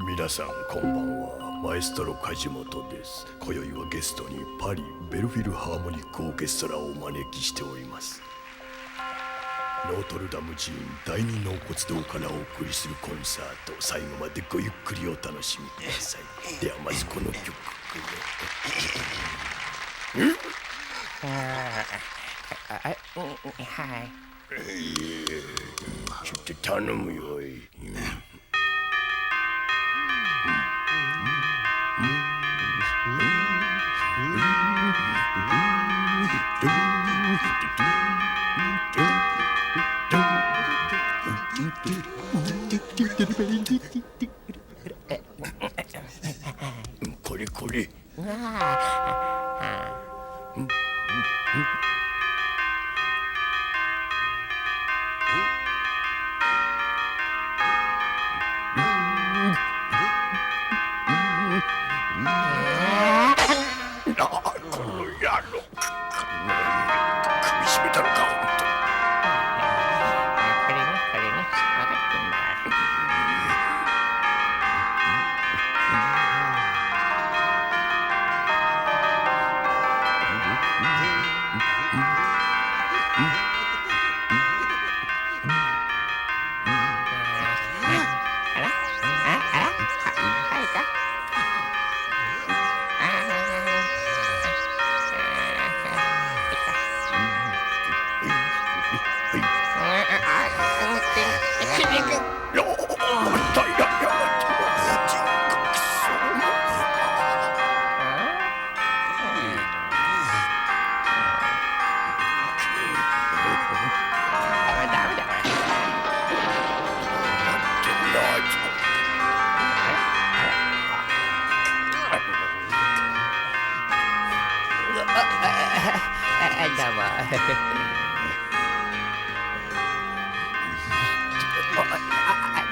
皆さんこんばんは。マエストロ梶本です。今宵はゲストにパリベルフィルハーモニックオーケストラをお招きしております。ノートルダム寺院第二納骨堂からお送りするコンサート、最後までごゆっくりお楽しみください。ではまずこの曲はい。ちょっと頼むよ。これこれ。この野郎、首絞めたのか、本当に。これね、分かってんだ。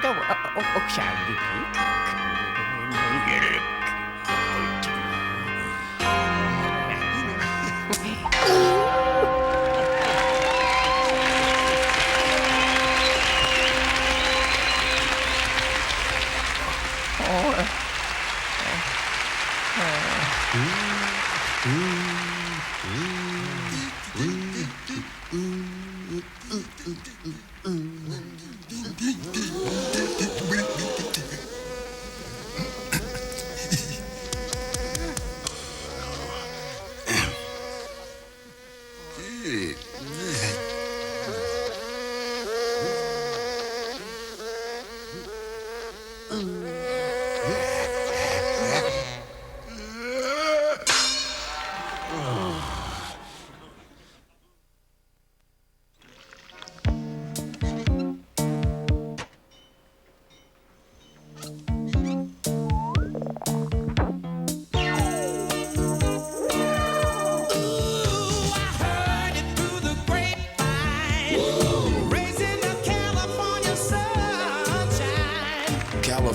どうも、奥さん元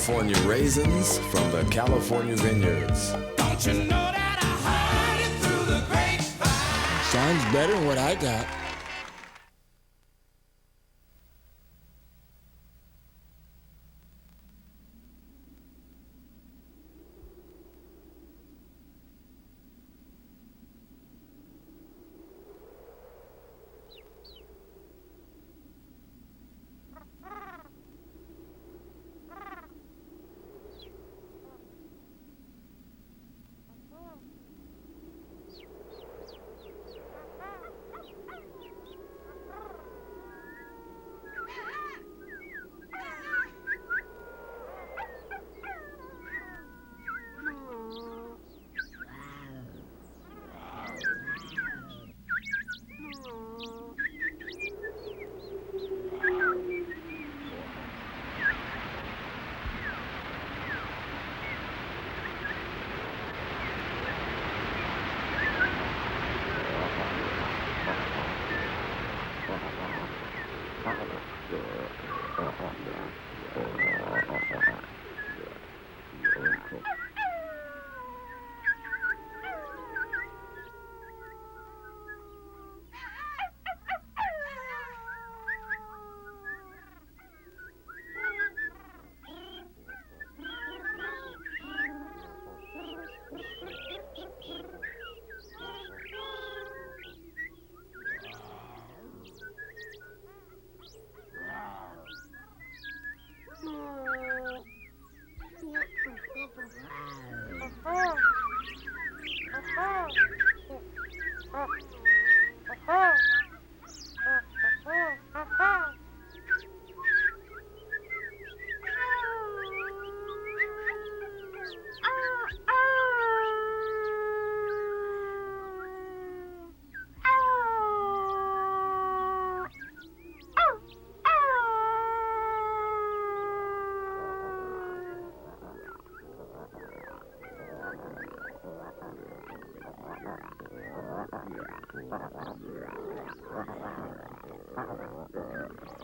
California raisins from the California vineyards. Don't you know that I heard it through the grapevine? Sounds better than what I got.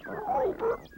Outrageous.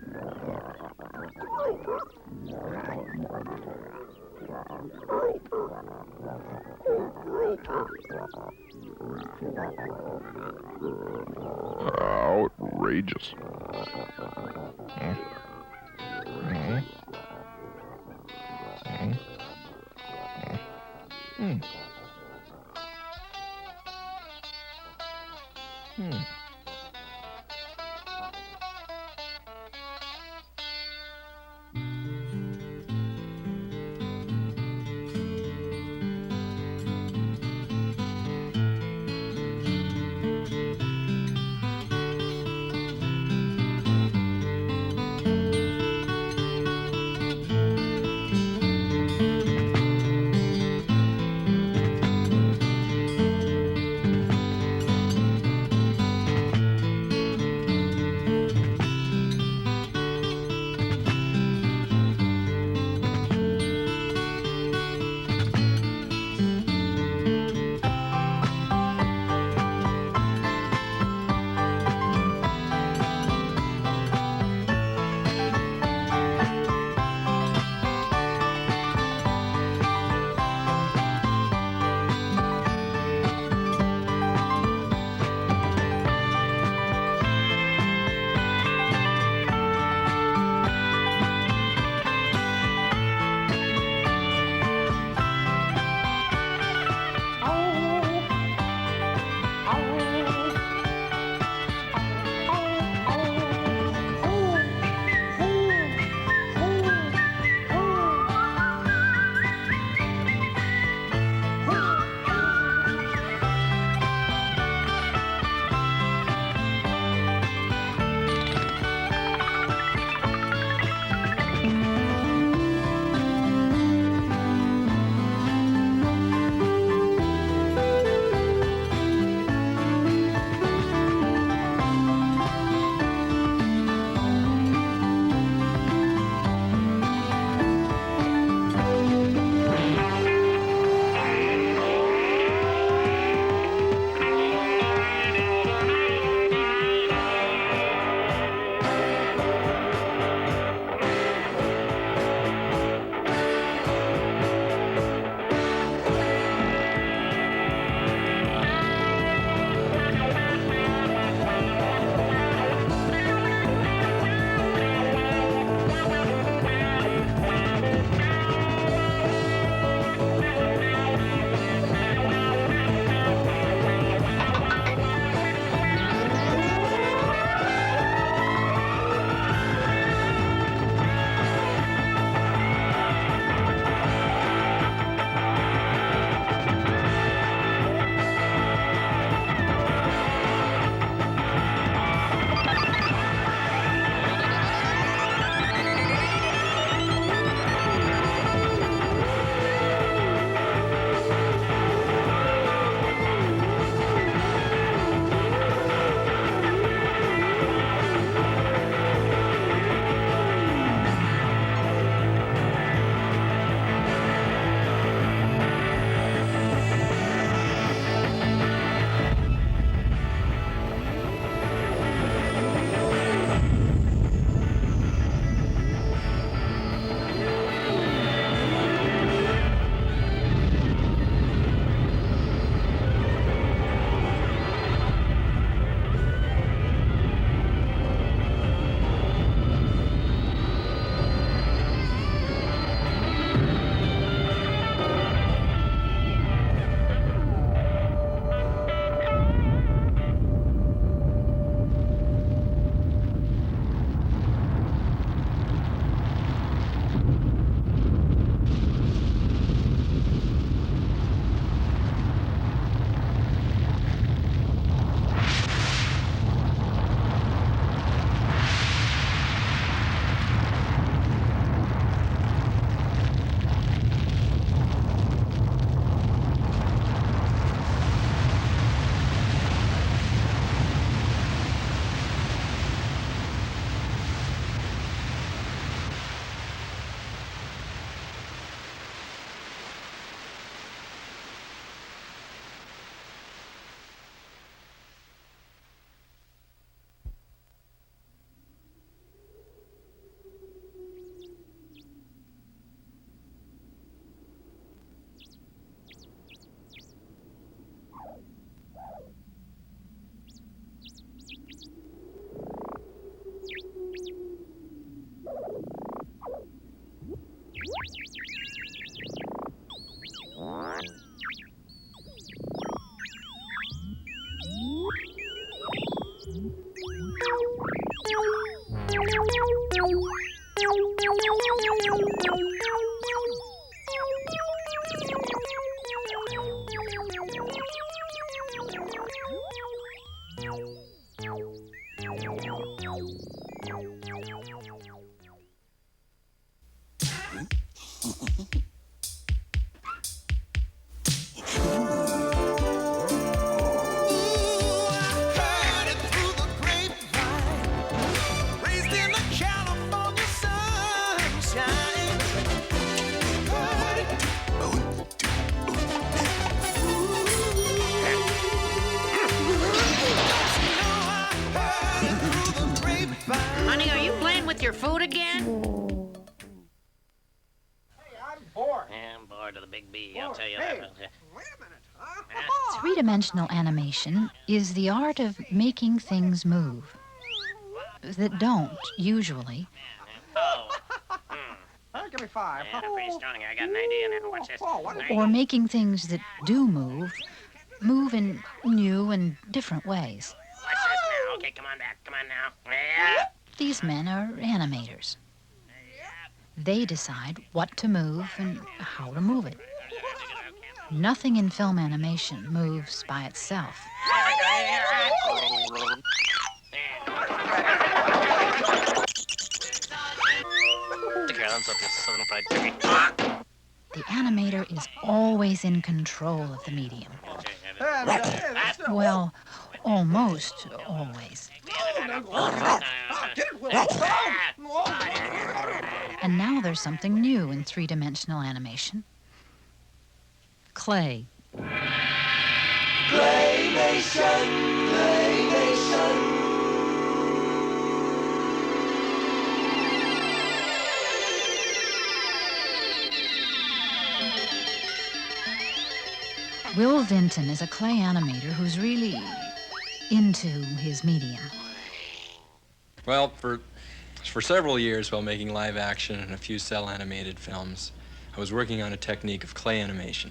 Honey, are you playing with your food again? I'm bored. I'm bored of the big B, I'll tell you that. Wait a minute, huh? Three-dimensional animation is the art of making things move that don't, usually, Oh, Give me 5. yeah, pretty strong here. I got an idea now. Watch this. Oh, what is or making things that do move in new and different ways. Watch this now. Okay, come on back. Come on now. Yeah. These men are animators. They decide what to move and how to move it. Nothing in film animation moves by itself. The animator is always in control of the medium. Well, almost always. And now there's something new in three-dimensional animation. Clay. Will Vinton is a clay animator who's really into his medium. Well, for several years while making live action and a few cell animated films, I was working on a technique of clay animation.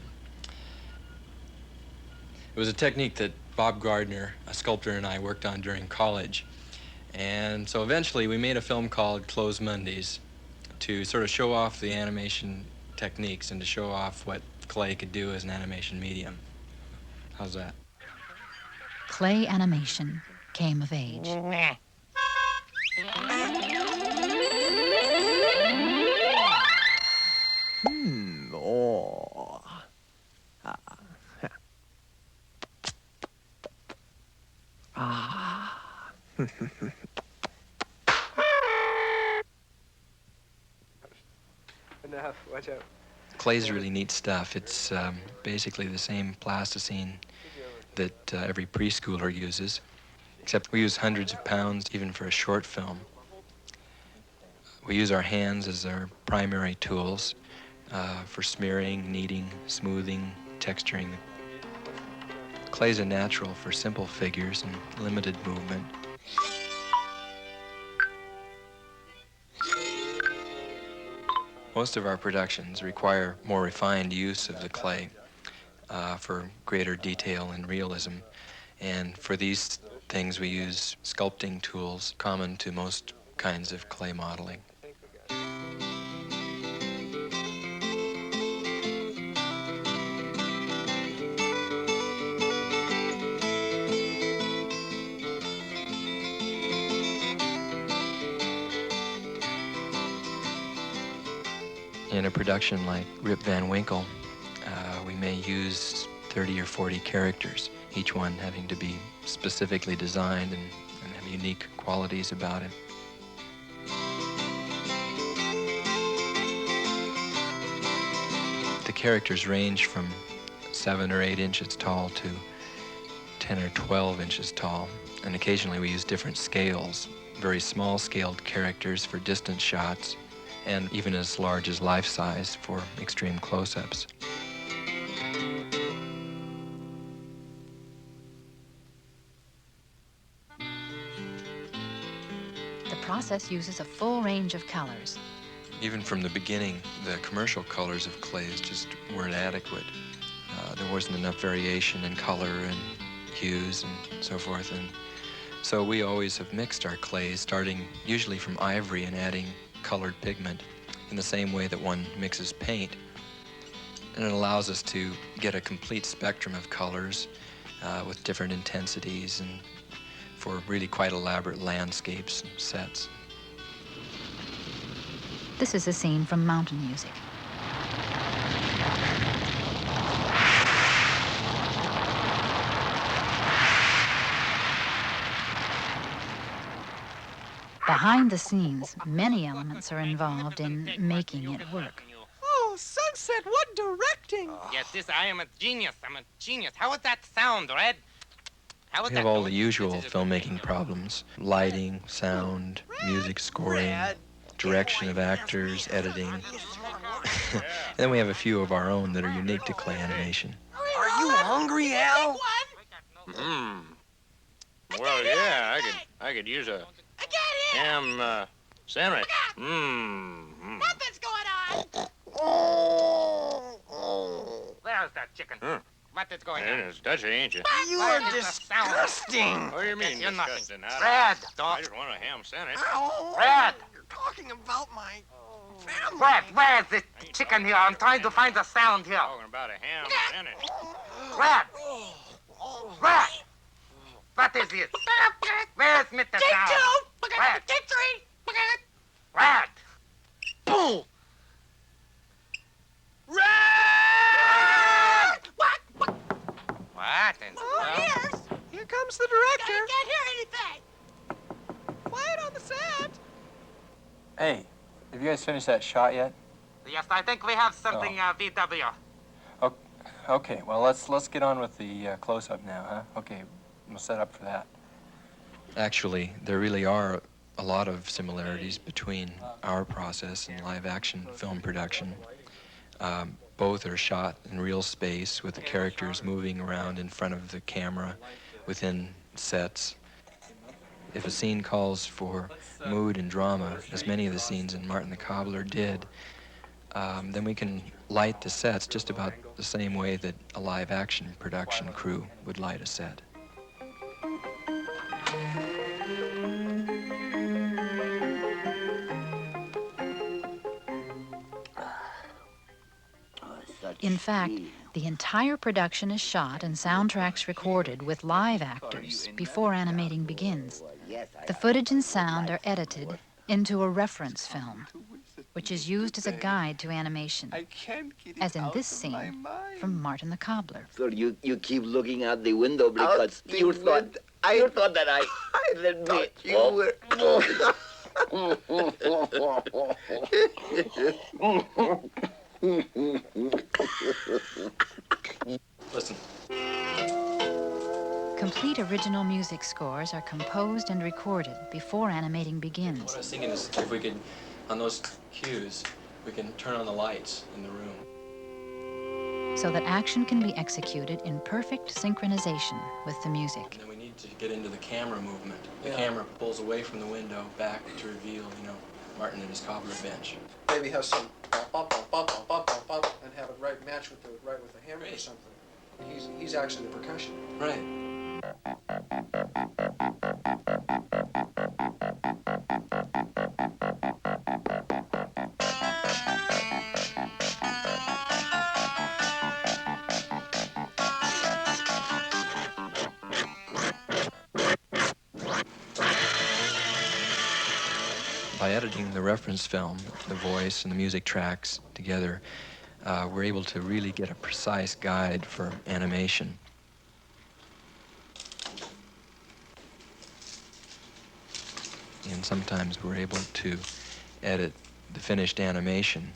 It was a technique that Bob Gardner, a sculptor, and I worked on during college. And so eventually we made a film called Closed Mondays to sort of show off the animation techniques and to show off what clay could do as an animation medium. How's that? Clay animation came of age. Enough, watch out. Clay's really neat stuff. It's basically the same plasticine that every preschooler uses, except we use hundreds of pounds even for a short film. We use our hands as our primary tools for smearing, kneading, smoothing, texturing. Clay's a natural for simple figures and limited movement. Most of our productions require more refined use of the clay for greater detail and realism. And for these things, we use sculpting tools common to most kinds of clay modeling. In a production like Rip Van Winkle, we may use 30 or 40 characters, each one having to be specifically designed and have unique qualities about it. The characters range from 7 or 8 inches tall to 10 or 12 inches tall, and occasionally we use different scales, very small-scaled characters for distant shots, and even as large as life-size for extreme close-ups. The process uses a full range of colors. Even from the beginning, the commercial colors of clays just weren't adequate. There wasn't enough variation in color and hues and so forth, and So we always have mixed our clays, starting usually from ivory and adding colored pigment in the same way that one mixes paint. And it allows us to get a complete spectrum of colors with different intensities and for really quite elaborate landscapes and sets. This is a scene from Mountain Music. Behind the scenes, many elements are involved in making it work. Oh, Sunset, what directing! Yes, I am a genius. I'm a genius. How would that sound, Red? How would We have that all go? the usual filmmaking problems: lighting, sound, music scoring, direction of actors, editing. And then we have a few of our own that are unique to clay animation. Are you hungry, Al? Well, yeah, I could use a ham sandwich. Nothing's going on. Where's that chicken? What is going Man, on? it's Dutchy, ain't you? You Where are is the sound? disgusting! What do you mean, You're nothing. disgusting? Red, I dog. just want a ham sandwich. Ow! Red! You're talking about my family. Red, where is this chicken here? I'm trying to find the sound here. Talking about a ham sandwich. Red! Red! What is this? Where's Mr. Take Sound? two. Red! Take three. Red! Boom! Red! What? What in the Oh, world? ears. Here comes the I director. can't hear anything. Quiet on the set. Hey, have you guys finished that shot yet? Yes, I think we have something, VW. Okay, well, let's get on with the close-up now, huh? Okay, we'll set up for that. Actually, there really are a lot of similarities between our process and live-action film production. Both are shot in real space with the characters moving around in front of the camera within sets. If a scene calls for mood and drama, as many of the scenes in Martin the Cobbler did, then we can light the sets just about the same way that a live-action production crew would light a set. In fact, the entire production is shot and soundtracks recorded with live actors before animating begins. The footage and sound are edited into a reference film, which is used as a guide to animation, as in this scene from Martin the Cobbler. So you keep looking out the window because you thought that I let me. You were. Listen. Complete original music scores are composed and recorded before animating begins. What I was thinking is if we could, on those cues, we can turn on the lights in the room. So that action can be executed in perfect synchronization with the music. And then we need to get into the camera movement. The camera pulls away from the window back to reveal, Martin and his cobbler bench. Maybe have some bop, bop, bop, bop, bop, bop, bop, and have it right match with the hammer or something. He's actually the percussion. Right. By editing the reference film, the voice and the music tracks together, we're able to really get a precise guide for animation. And sometimes we're able to edit the finished animation,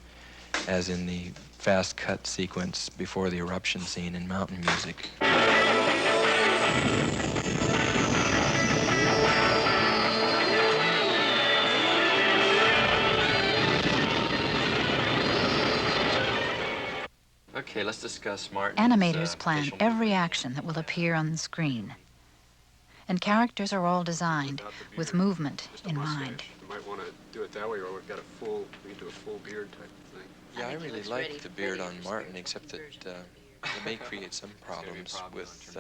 as in the fast cut sequence before the eruption scene in Mountain Music. Okay, let's discuss Martin's Animators plan facial every movement. action that will appear on the screen. And characters are all designed with movement in mind. You might want to do it that way, or we can do a full beard type of thing. Yeah, I really like the beard on Martin, except that it may create some problems with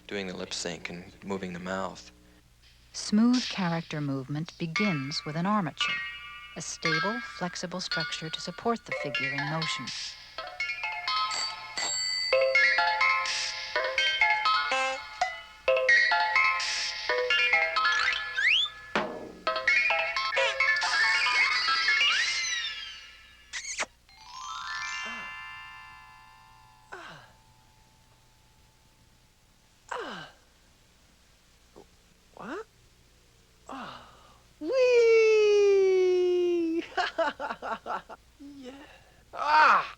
doing the lip sync and moving the mouth. Smooth character movement begins with an armature, a stable, flexible structure to support the figure in motion. What? Whee! Yeah. Ah!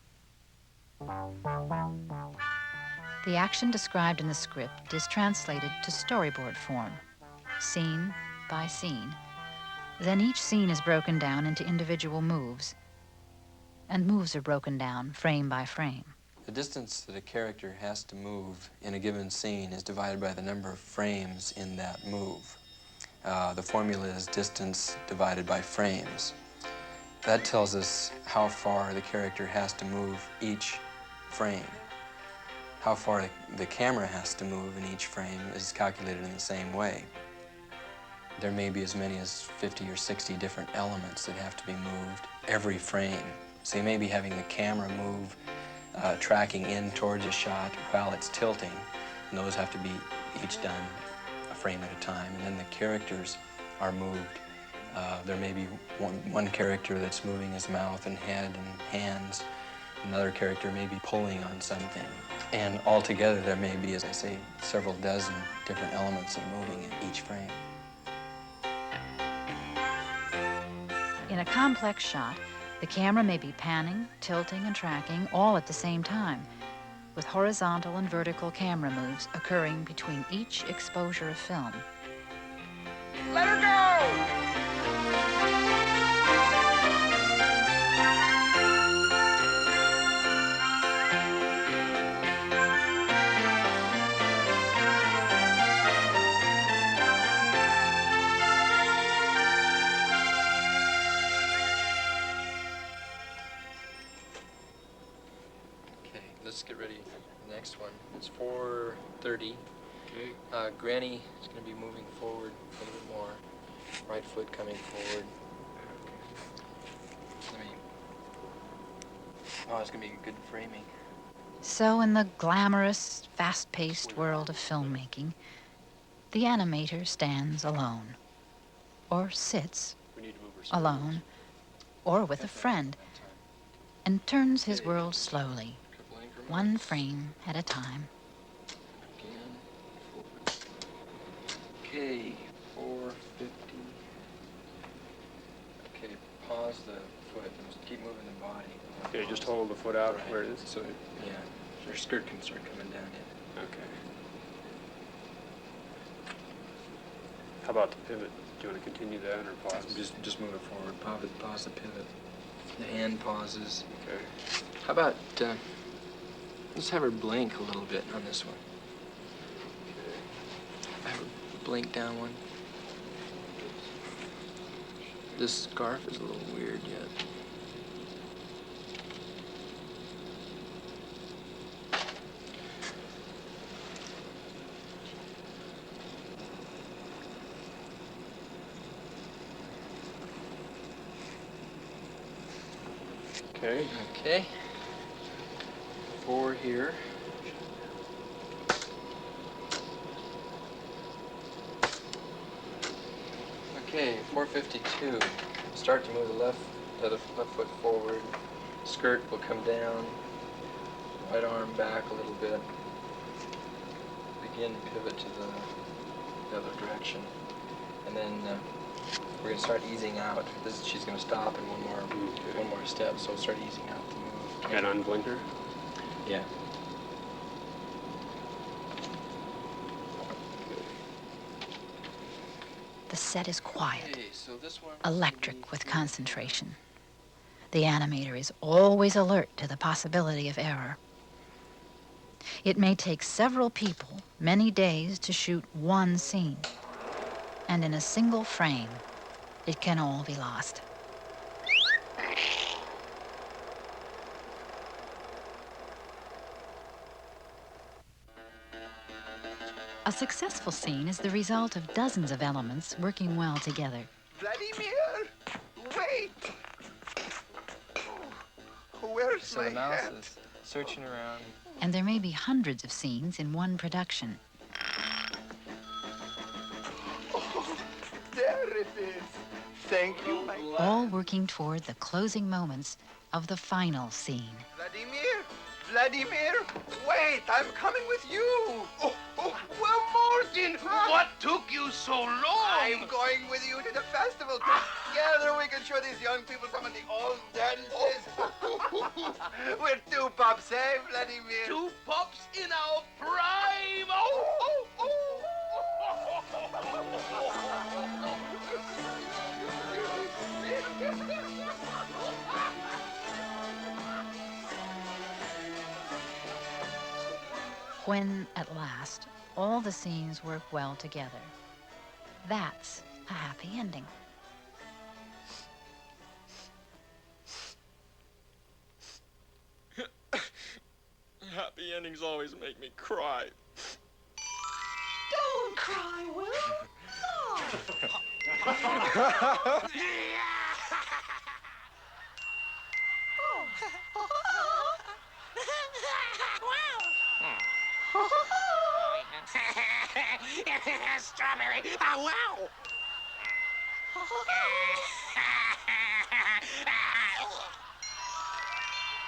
The action described in the script is translated to storyboard form, scene by scene. Then each scene is broken down into individual moves, and moves are broken down frame by frame. The distance that a character has to move in a given scene is divided by the number of frames in that move. The formula is distance divided by frames. That tells us how far the character has to move each frame. How far the camera has to move in each frame is calculated in the same way. There may be as many as 50 or 60 different elements that have to be moved every frame. So you may be having the camera move, tracking in towards a shot while it's tilting, and those have to be each done a frame at a time. And then the characters are moved. There may be one character that's moving his mouth and head and hands. Another character may be pulling on something. And altogether there may be, as I say, several dozen different elements of moving in each frame. In a complex shot, the camera may be panning, tilting, and tracking all at the same time, with horizontal and vertical camera moves occurring between each exposure of film. Let her go! Okay, let's get ready for the next one. It's 4:30. Okay. Granny is going to be moving forward a little bit more. Right foot coming forward. Let me... Oh, it's going to be good framing. So in the glamorous, fast-paced world of filmmaking, the animator stands alone, or sits alone, or with a friend, and turns his world slowly, one frame at a time. Okay, 4:50. Okay, pause the foot and just keep moving the body. Okay, just hold the foot out where it is. So, yeah, your skirt can start coming down in. Okay. How about the pivot? Do you want to continue that or pause? Just move it forward. Pause the pivot. The hand pauses. Okay. How about, let's have her blink a little bit on this one. Have her blink down one. This scarf is a little weird yet. Okay. Okay. 4 here. Okay, 4:52. Start to move the left foot forward. Skirt will come down. Right arm back a little bit. Begin pivot to the other direction. And then we're going to start easing out. She's going to stop in one more step, so start easing out the move. And unblinker? Yeah. The set is quiet, Okay, so this one electric with concentration. The animator is always alert to the possibility of error. It may take several people many days to shoot one scene, and in a single frame, it can all be lost. A successful scene is the result of dozens of elements working well together. Vladimir, wait. Where's So my the mouse hat? is searching around. And there may be hundreds of scenes in one production. Oh, there it is. Thank you, my... All working toward the closing moments of the final scene. Vladimir! Vladimir! Wait, I'm coming with you! Oh, well, Martin, what took you so long? I'm going with you to the festival. Together we can show these young people some of the old dances. We're two pups, eh, Vladimir? Two pups in our prime! When, at last, all the scenes work well together, that's a happy ending. Happy endings always make me cry. Don't cry, Will. Strawberry. Oh, wow.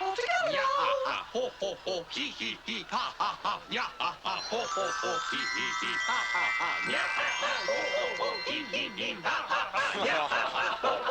All together. Yeah, ho, ho, ho, hee, hee, hee, ha, ha, ha. Yeah, ha, ho, ho, ho, hee, hee, hee, ha, ha, ha. Yeah, ho, ho, ho, hee, hee, hee, ha, ha, ha. Yeah, ho, ho, ho.